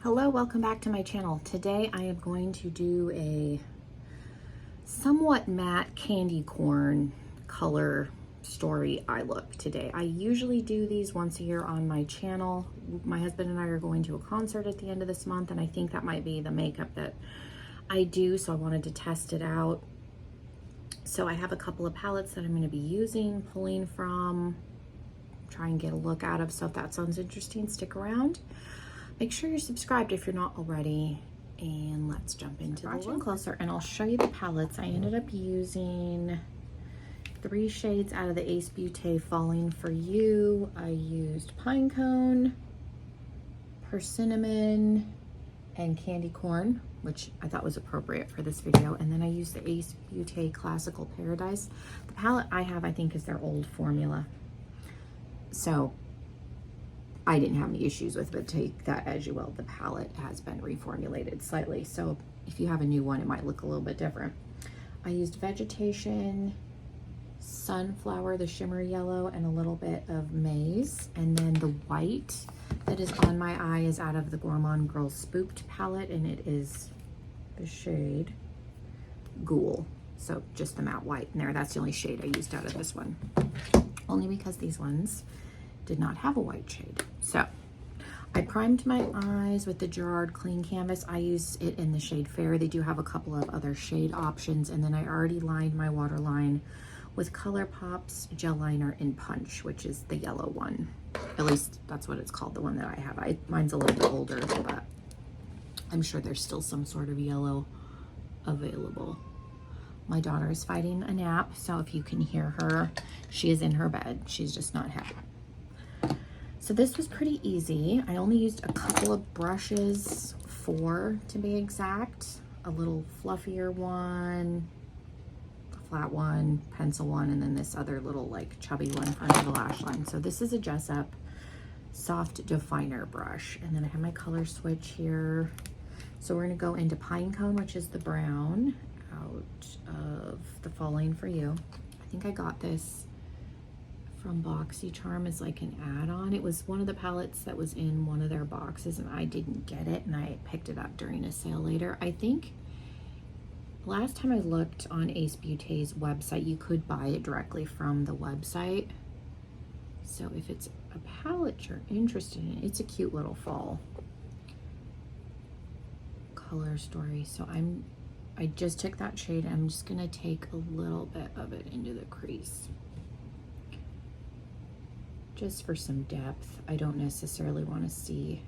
Hello, welcome back to my channel. Today I am going to do a somewhat matte candy corn color story eye look today. I usually do these once a year on my channel. My husband and I are going to a concert at the end of this month, and I think that might be the makeup that I do, so I wanted to test it out. So I have a couple of palettes that I'm going to be using, pulling from, try and get a look out of. So if that sounds interesting, stick around. Make sure you're subscribed if you're not already, and let's jump into the look closer and I'll show you the palettes. I ended up using 3 shades out of the Ace Beauté Falling For You. I used Pine Cone, Persimmon, and Candy Corn, which I thought was appropriate for this video. And then I used the Ace Beauté Classical Paradise. The palette I have, I think, is their old formula. So I didn't have any issues with it, but take that as you will. The palette has been reformulated slightly, so if you have a new one, it might look a little bit different. I used Vegetation, Sunflower, the shimmer yellow, and a little bit of Maize. And then the white that is on my eye is out of the Gourmand Girl Spooked palette, and it is the shade Ghoul. So just the matte white in there. That's the only shade I used out of this one. Only because these ones did not have a white shade. So I primed my eyes with the Gerard Clean Canvas. I use it in the shade Fair. They do have a couple of other shade options. And then I already lined my waterline with ColourPop's gel liner in Punch, which is the yellow one. At least that's what it's called, the one that I have. Mine's a little bit older, but I'm sure there's still some sort of yellow available. My daughter is fighting a nap, so if you can hear her, she is in her bed. She's just not happy. So this was pretty easy. I only used a couple of brushes, 4 to be exact. A little fluffier one, a flat one, pencil one, and then this other little like chubby one for the lash line. So this is a Jessup Soft Definer brush. And then I have my color switch here. So we're gonna go into Pine Cone, which is the brown out of the Falling For You. I think I got this from BoxyCharm as like an add-on. It was one of the palettes that was in one of their boxes and I didn't get it, and I picked it up during a sale later. I think last time I looked on Ace Beauté's website, you could buy it directly from the website. So if it's a palette you're interested in, it's a cute little fall color story. So I just took that shade and I'm just gonna take a little bit of it into the crease, just for some depth. I don't necessarily want to see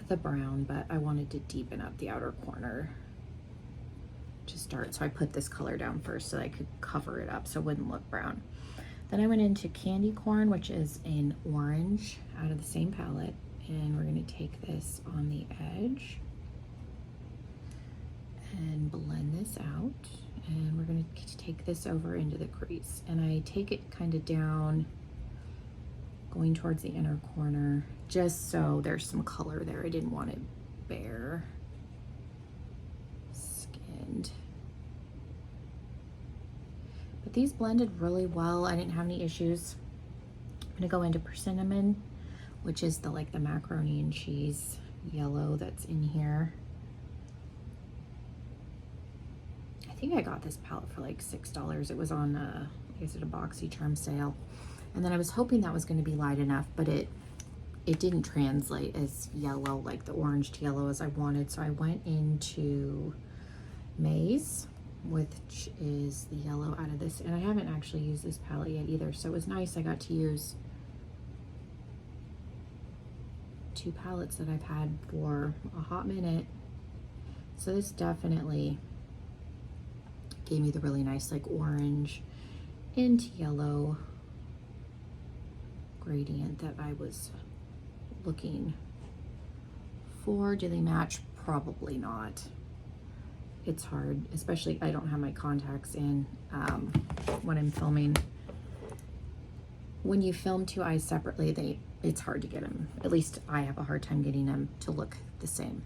the brown, but I wanted to deepen up the outer corner to start. So I put this color down first so that I could cover it up so it wouldn't look brown. Then I went into Candy Corn, which is an orange out of the same palette. And we're gonna take this on the edge and blend this out. And we're going to take this over into the crease, and I take it kind of down, going towards the inner corner, just so there's some color there. I didn't want it bare skinned. But these blended really well. I didn't have any issues. I'm going to go into Persimmon, which is the like the macaroni and cheese yellow that's in here. I think I got this palette for like $6. It was on I guess at a BoxyCharm sale, and then I was hoping that was going to be light enough, but it didn't translate as yellow, like the orange to yellow, as I wanted. So I went into Maize, which is the yellow out of this, and I haven't actually used this palette yet either, so it was nice. I got to use 2 palettes that I've had for a hot minute. So this definitely gave me the really nice like orange into yellow gradient that I was looking for. Do they match? Probably not. It's hard, especially I don't have my contacts in when I'm filming. When you film 2 eyes separately, it's hard to get them. At least I have a hard time getting them to look the same.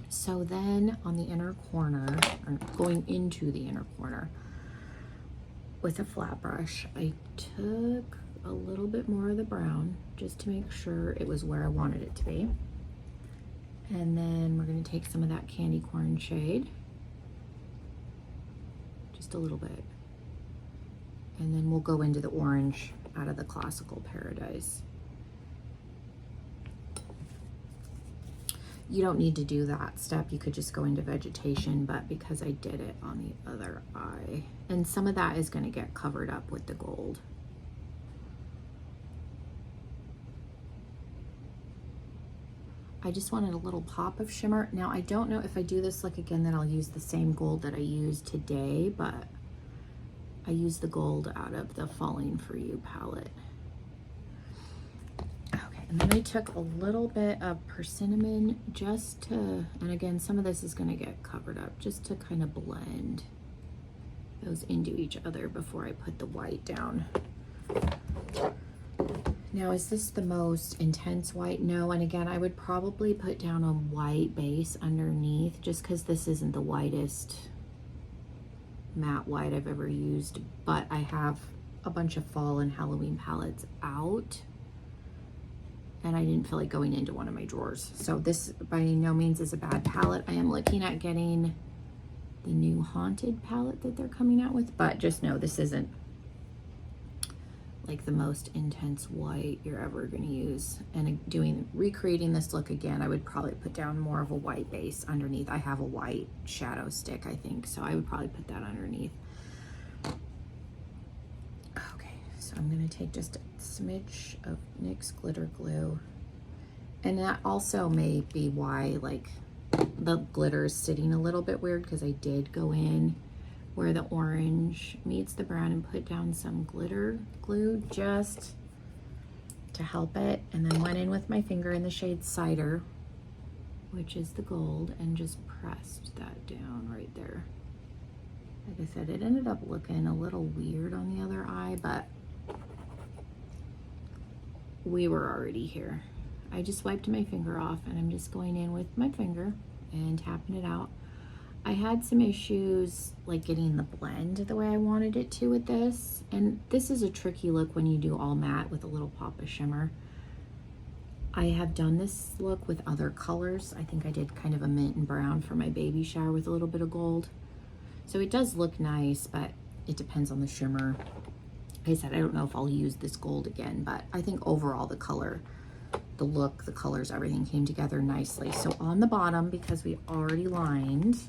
So then on the inner corner, or going into the inner corner with a flat brush, I took a little bit more of the brown just to make sure it was where I wanted it to be. And then we're going to take some of that candy corn shade, just a little bit. And then we'll go into the orange out of the Classical Paradise. You don't need to do that step. You could just go into vegetation, but because I did it on the other eye, and some of that is going to get covered up with the gold. I just wanted a little pop of shimmer. Now, I don't know if I do this look again that I'll use the same gold that I used today, but I used the gold out of the Falling For You palette. And then I took a little bit of persimmon just to, and again, some of this is going to get covered up, just to kind of blend those into each other before I put the white down. Now, is this the most intense white? No, and again, I would probably put down a white base underneath just because this isn't the whitest matte white I've ever used, but I have a bunch of fall and Halloween palettes out. And I didn't feel like going into one of my drawers. So this by no means is a bad palette. I am looking at getting the new Haunted palette that they're coming out with, but just know this isn't like the most intense white you're ever gonna use. And recreating this look again, I would probably put down more of a white base underneath. I have a white shadow stick, I think, so I would probably put that underneath. So I'm going to take just a smidge of NYX glitter glue, and that also may be why like the glitter is sitting a little bit weird, because I did go in where the orange meets the brown and put down some glitter glue just to help it, and then went in with my finger in the shade Cider, which is the gold, and just pressed that down right there. Like I said, it ended up looking a little weird on the other eye, but we were already here. I just wiped my finger off, and I'm just going in with my finger and tapping it out. I had some issues like getting the blend the way I wanted it to with this, and this is a tricky look when you do all matte with a little pop of shimmer. I have done this look with other colors. I think I did kind of a mint and brown for my baby shower with a little bit of gold. So it does look nice, but it depends on the shimmer. Like I said, I don't know if I'll use this gold again, but I think overall the color, the look, the colors, everything came together nicely. So on the bottom, because we already lined,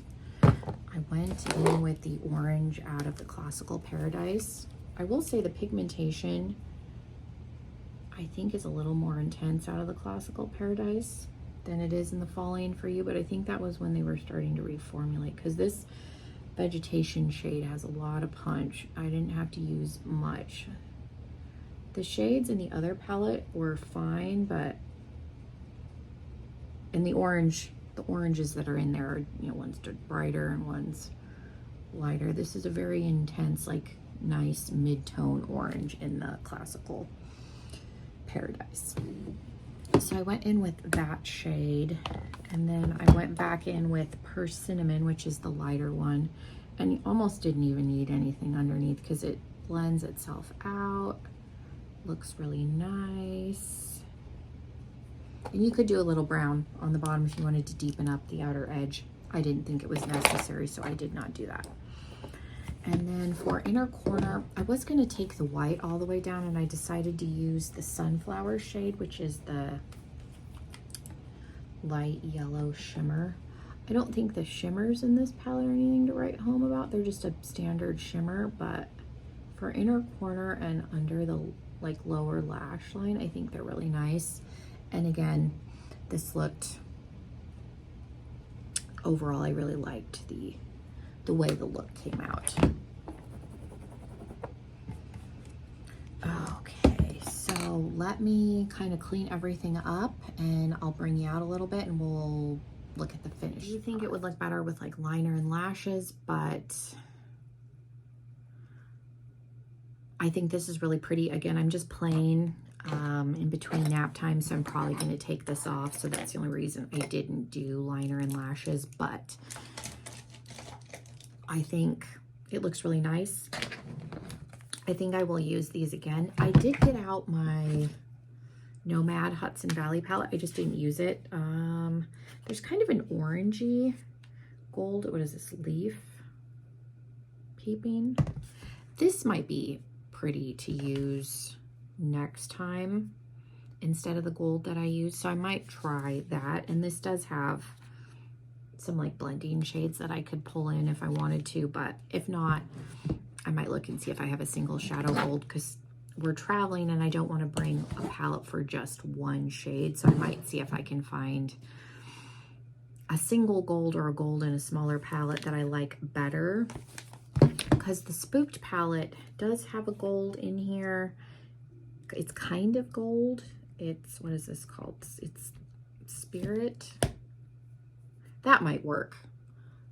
I went in with the orange out of the Classical Paradise. I will say the pigmentation, I think, is a little more intense out of the Classical Paradise than it is in the Falling For You, but I think that was when they were starting to reformulate, because this vegetation shade has a lot of punch. I didn't have to use much. The shades in the other palette were fine, but in the oranges that are in there are, you know, one's brighter and one's lighter. This is a very intense, like nice mid-tone orange in the Classical Paradise. So I went in with that shade, and then I went back in with Persimmon, which is the lighter one, and you almost didn't even need anything underneath because it blends itself out. Looks really nice. And you could do a little brown on the bottom if you wanted to deepen up the outer edge. I didn't think it was necessary, so I did not do that. And then for inner corner, I was going to take the white all the way down, and I decided to use the Sunflower shade, which is the light yellow shimmer. I don't think the shimmers in this palette are anything to write home about. They're just a standard shimmer, but for inner corner and under the like lower lash line, I think they're really nice. And again, this looked, overall, I really liked the way the look came out. Okay, so let me kind of clean everything up, and I'll bring you out a little bit and we'll look at the finish. I do think it would look better with like liner and lashes, but I think this is really pretty. Again, I'm just playing in between nap time, so I'm probably going to take this off. So that's the only reason I didn't do liner and lashes, but I think it looks really nice. I think I will use these again. I did get out my Nomad Hudson Valley palette. I just didn't use it. There's kind of an orangey gold. What is this? Leaf peeping. This might be pretty to use next time instead of the gold that I use. So I might try that. And this does have some like blending shades that I could pull in if I wanted to, but if not, I might look and see if I have a single shadow gold, because we're traveling and I don't want to bring a palette for just one shade. So I might see if I can find a single gold or a gold in a smaller palette that I like better, because the Spooked palette does have a gold in here. It's kind of gold. It's, what is this called? It's Spirit. That might work.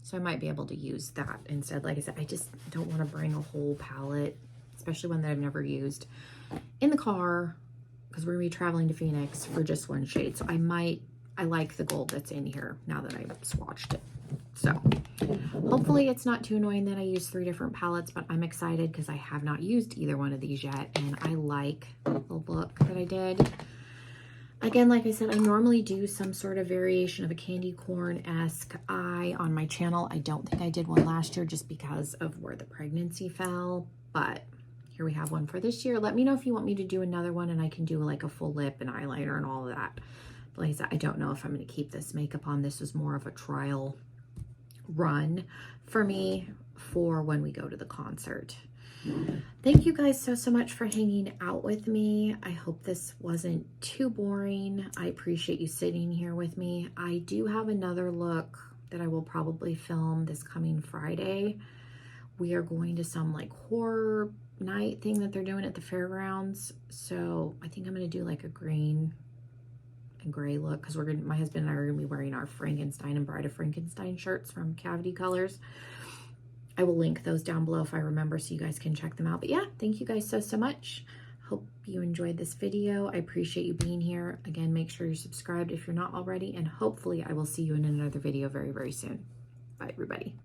So I might be able to use that instead. Like I said, I just don't want to bring a whole palette, especially one that I've never used, in the car, because we're going to be traveling to Phoenix for just one shade. So I like the gold that's in here now that I've swatched it. So hopefully it's not too annoying that I use 3 different palettes, but I'm excited because I have not used either one of these yet. And I like the look that I did. Again, like I said, I normally do some sort of variation of a candy corn-esque eye on my channel. I don't think I did one last year just because of where the pregnancy fell, but here we have one for this year. Let me know if you want me to do another one, and I can do like a full lip and eyeliner and all of that. But like I said, I don't know if I'm going to keep this makeup on. This was more of a trial run for me for when we go to the concert. Thank you guys so much for hanging out with me. I hope this wasn't too boring. I appreciate you sitting here with me. I do have another look that I will probably film this coming Friday. We are going to some like horror night thing that they're doing at the fairgrounds. So I think I'm going to do like a green and gray look, because my husband and I are going to be wearing our Frankenstein and Bride of Frankenstein shirts from Cavity Colors. I will link those down below if I remember, so you guys can check them out. But yeah, thank you guys so much. Hope you enjoyed this video. I appreciate you being here. Again, make sure you're subscribed if you're not already, and hopefully I will see you in another video very, very soon. Bye, everybody.